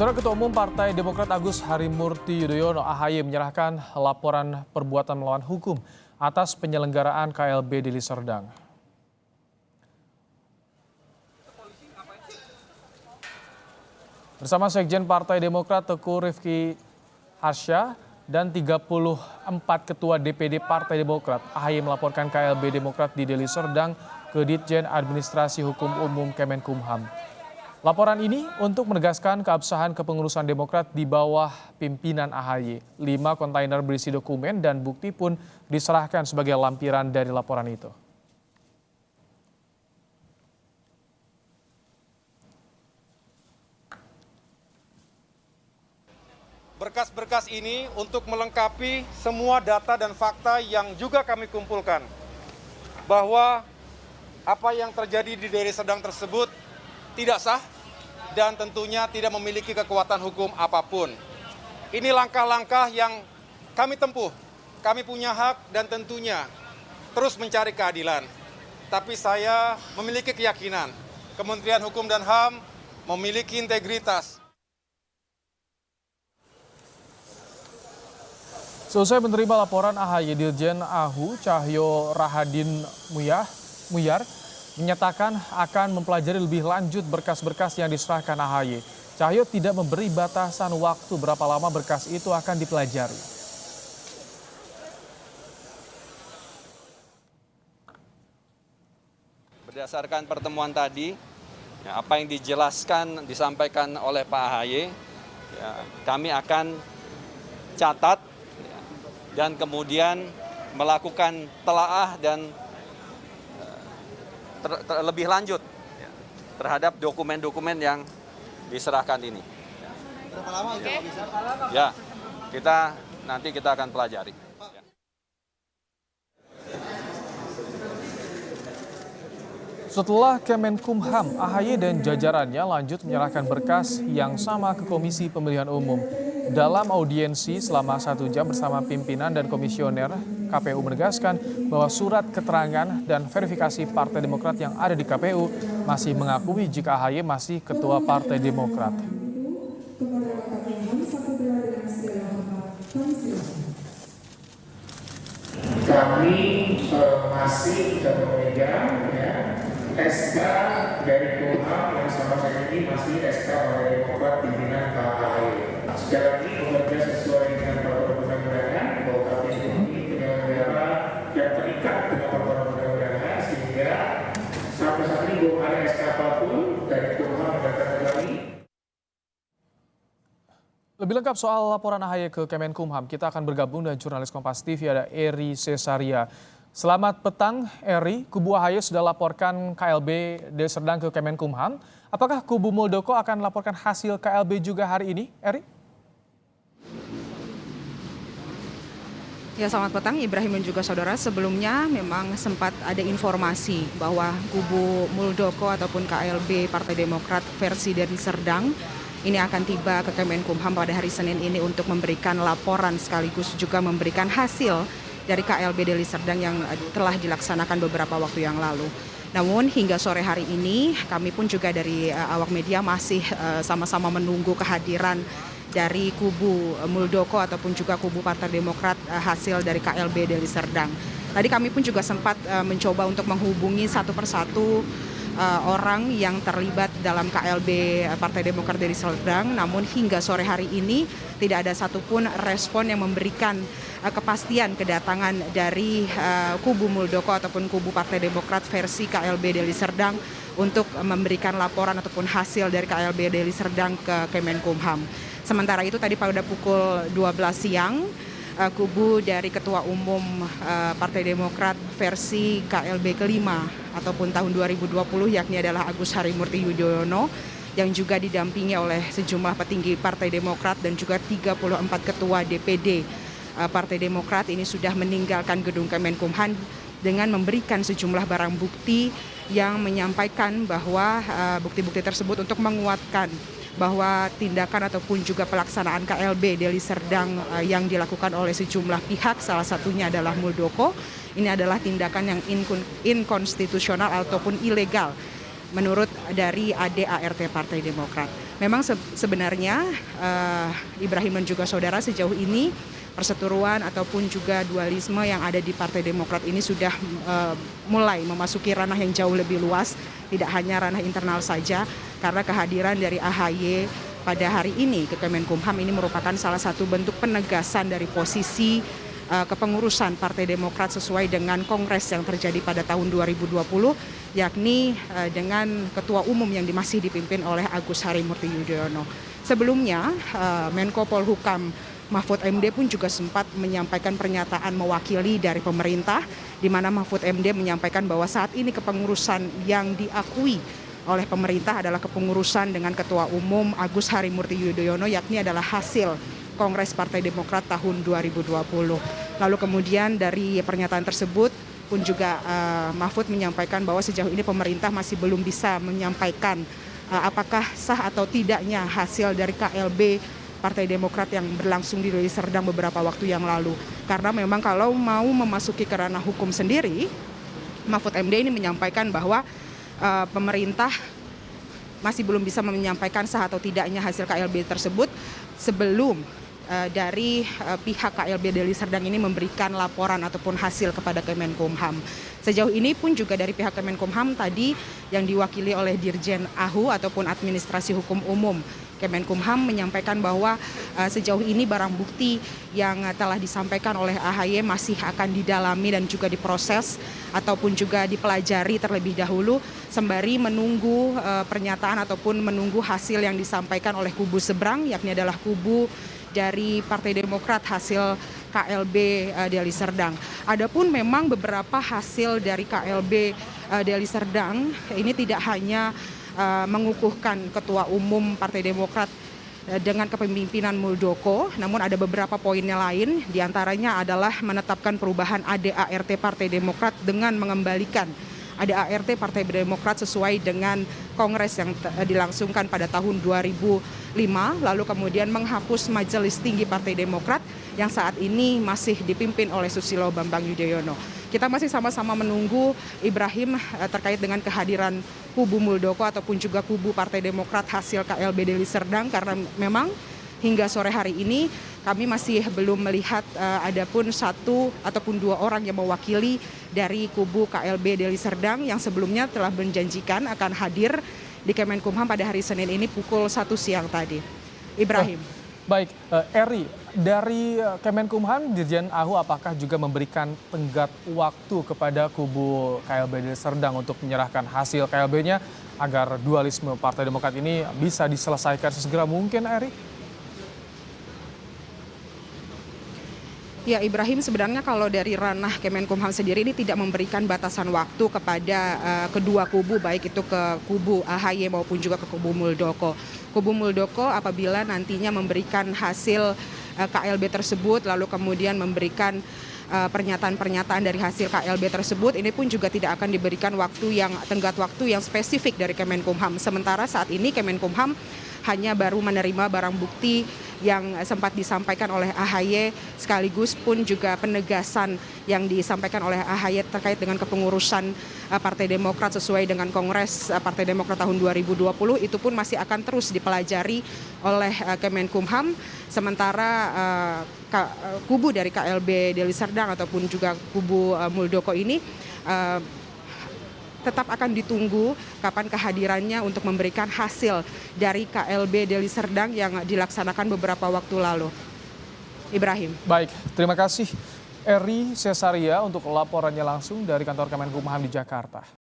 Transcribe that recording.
Saudara Ketua Umum Partai Demokrat Agus Harimurti Yudhoyono (AHY) menyerahkan laporan perbuatan melawan hukum atas penyelenggaraan KLB Deli Serdang. Bersama Sekjen Partai Demokrat Teguh Rifki Harsha dan 34 Ketua DPD Partai Demokrat, AHY melaporkan KLB Demokrat di Deli Serdang ke Ditjen Administrasi Hukum Umum Kemenkumham. Laporan ini untuk menegaskan keabsahan kepengurusan Demokrat di bawah pimpinan AHY. 5 kontainer berisi dokumen dan bukti pun diserahkan sebagai lampiran dari laporan itu. Berkas-berkas ini untuk melengkapi semua data dan fakta yang juga kami kumpulkan. Bahwa apa yang terjadi di Deli Serdang tersebut tidak sah dan tentunya tidak memiliki kekuatan hukum apapun. Ini langkah-langkah yang kami tempuh. Kami punya hak dan tentunya terus mencari keadilan. Tapi saya memiliki keyakinan Kementerian Hukum dan HAM memiliki integritas. Selesai menerima laporan AHY, Dirjen AHU Cahyo Rahadin Muyar menyatakan akan mempelajari lebih lanjut berkas-berkas yang diserahkan AHY. Cahyo tidak memberi batasan waktu berapa lama berkas itu akan dipelajari. Berdasarkan pertemuan tadi, apa yang disampaikan oleh Pak AHY, kami akan catat dan kemudian melakukan telaah dan lebih lanjut terhadap dokumen-dokumen yang diserahkan ini. Berapa lama itu bisa? Ya, nanti kita akan pelajari. Setelah Kemenkumham, AHY dan jajarannya lanjut menyerahkan berkas yang sama ke Komisi Pemilihan Umum. Dalam audiensi selama 1 jam bersama pimpinan dan komisioner, KPU menegaskan bahwa surat keterangan dan verifikasi Partai Demokrat yang ada di KPU masih mengakui jika AHY masih Ketua Partai Demokrat. Kami masih memegang SK dari Kumham yang sama saya ini masih SK Partai Demokrat pimpinan Pak AHY. Sekali lagi bekerja sesuai dengan peraturan undang-undangan bahwa kami ini penyelenggara yang terikat dengan peraturan undang-undangan sehingga sampai saat ini belum ada SK apapun dari Kumham datang ke kami. Lebih lengkap soal laporan AHY ke Kemenkumham, kita akan bergabung dengan jurnalis Kompas TV ada Eri Cesaria. Selamat petang, Eri. Kubu AHY sudah laporkan KLB Deli Serdang ke Kemenkumham. Apakah kubu Muldoko akan laporkan hasil KLB juga hari ini, Eri? Ya, selamat petang Ibrahim dan juga saudara. Sebelumnya memang sempat ada informasi bahwa kubu Muldoko ataupun KLB Partai Demokrat versi Deli Serdang ini akan tiba ke Kemenkumham pada hari Senin ini untuk memberikan laporan sekaligus juga memberikan hasil dari KLB Deli Serdang yang telah dilaksanakan beberapa waktu yang lalu. Namun hingga sore hari ini kami pun juga dari awak media masih sama-sama menunggu kehadiran dari kubu Muldoko ataupun juga kubu Partai Demokrat hasil dari KLB Deli Serdang. Tadi kami pun juga sempat mencoba untuk menghubungi satu persatu orang yang terlibat dalam KLB Partai Demokrat Deli Serdang, namun hingga sore hari ini tidak ada satupun respon yang memberikan kepastian kedatangan dari kubu Muldoko ataupun kubu Partai Demokrat versi KLB Deli Serdang untuk memberikan laporan ataupun hasil dari KLB Deli Serdang ke Kemenkumham. Sementara itu tadi pada pukul 12 siang, kubu dari Ketua Umum Partai Demokrat versi KLB kelima ataupun tahun 2020 yakni adalah Agus Harimurti Yudhoyono yang juga didampingi oleh sejumlah petinggi Partai Demokrat dan juga 34 ketua DPD Partai Demokrat ini sudah meninggalkan gedung Kemenkumham dengan memberikan sejumlah barang bukti yang menyampaikan bahwa bukti-bukti tersebut untuk menguatkan bahwa tindakan ataupun juga pelaksanaan KLB Deli Serdang yang dilakukan oleh sejumlah pihak, salah satunya adalah Muldoko, ini adalah tindakan yang inkonstitusional ataupun ilegal menurut dari ADART Partai Demokrat. Memang sebenarnya Ibrahim dan juga saudara, sejauh ini perseteruan ataupun juga dualisme yang ada di Partai Demokrat ini sudah mulai memasuki ranah yang jauh lebih luas, tidak hanya ranah internal saja, karena kehadiran dari AHY pada hari ini ke Kemenkumham ini merupakan salah satu bentuk penegasan dari posisi kepengurusan Partai Demokrat sesuai dengan kongres yang terjadi pada tahun 2020, yakni dengan ketua umum yang masih dipimpin oleh Agus Harimurti Yudhoyono. Sebelumnya Menko Polhukam Mahfud MD pun juga sempat menyampaikan pernyataan mewakili dari pemerintah, di mana Mahfud MD menyampaikan bahwa saat ini kepengurusan yang diakui oleh pemerintah adalah kepengurusan dengan Ketua Umum Agus Harimurti Yudhoyono, yakni adalah hasil Kongres Partai Demokrat tahun 2020. Lalu kemudian dari pernyataan tersebut pun juga Mahfud menyampaikan bahwa sejauh ini pemerintah masih belum bisa menyampaikan apakah sah atau tidaknya hasil dari KLB Partai Demokrat yang berlangsung di Deli Serdang beberapa waktu yang lalu. Karena memang kalau mau memasuki ke ranah hukum sendiri, Mahfud MD ini menyampaikan bahwa pemerintah masih belum bisa menyampaikan sah atau tidaknya hasil KLB tersebut sebelum dari pihak KLB Deli Serdang ini memberikan laporan ataupun hasil kepada Kemenkumham. Sejauh ini pun juga dari pihak Kemenkumham tadi yang diwakili oleh Dirjen AHU ataupun Administrasi Hukum Umum Kemenkumham menyampaikan bahwa sejauh ini barang bukti yang telah disampaikan oleh AHY masih akan didalami dan juga diproses ataupun juga dipelajari terlebih dahulu sembari menunggu pernyataan ataupun menunggu hasil yang disampaikan oleh kubu seberang, yakni adalah kubu dari Partai Demokrat hasil KLB Deli Serdang. Adapun memang beberapa hasil dari KLB Deli Serdang ini tidak hanya mengukuhkan Ketua Umum Partai Demokrat dengan kepemimpinan Muldoko, namun ada beberapa poinnya lain, diantaranya adalah menetapkan perubahan ADART Partai Demokrat dengan mengembalikan ADART Partai Demokrat sesuai dengan kongres yang dilangsungkan pada tahun 2005, lalu kemudian menghapus Majelis Tinggi Partai Demokrat yang saat ini masih dipimpin oleh Susilo Bambang Yudhoyono. Kita masih sama-sama menunggu Ibrahim terkait dengan kehadiran kubu Muldoko ataupun juga kubu Partai Demokrat hasil KLB Deli Serdang, karena memang hingga sore hari ini kami masih belum melihat ada pun satu ataupun dua orang yang mewakili dari kubu KLB Deli Serdang yang sebelumnya telah menjanjikan akan hadir di Kemenkumham pada hari Senin ini pukul 1 siang tadi. Ibrahim. Baik, Eri, dari Kemenkumham, Dirjen AHU apakah juga memberikan tenggat waktu kepada kubu KLB Deli Serdang untuk menyerahkan hasil KLB-nya agar dualisme Partai Demokrat ini bisa diselesaikan sesegera mungkin, Eri? Ya Ibrahim, sebenarnya kalau dari ranah Kemenkumham sendiri ini tidak memberikan batasan waktu kepada kedua kubu, baik itu ke kubu AHY maupun juga ke kubu Muldoko. Kubu Muldoko apabila nantinya memberikan hasil KLB tersebut lalu kemudian memberikan pernyataan-pernyataan dari hasil KLB tersebut, ini pun juga tidak akan diberikan tenggat waktu yang spesifik dari Kemenkumham. Sementara saat ini Kemenkumham hanya baru menerima barang bukti yang sempat disampaikan oleh AHY, sekaligus pun juga penegasan yang disampaikan oleh AHY terkait dengan kepengurusan Partai Demokrat sesuai dengan Kongres Partai Demokrat tahun 2020, itu pun masih akan terus dipelajari oleh Kemenkumham. Sementara kubu dari KLB Deli Serdang ataupun juga kubu Muldoko ini tetap akan ditunggu kapan kehadirannya untuk memberikan hasil dari KLB Deli Serdang yang dilaksanakan beberapa waktu lalu. Ibrahim. Baik, terima kasih Eri Cesaria untuk laporannya langsung dari kantor Kemenkumham di Jakarta.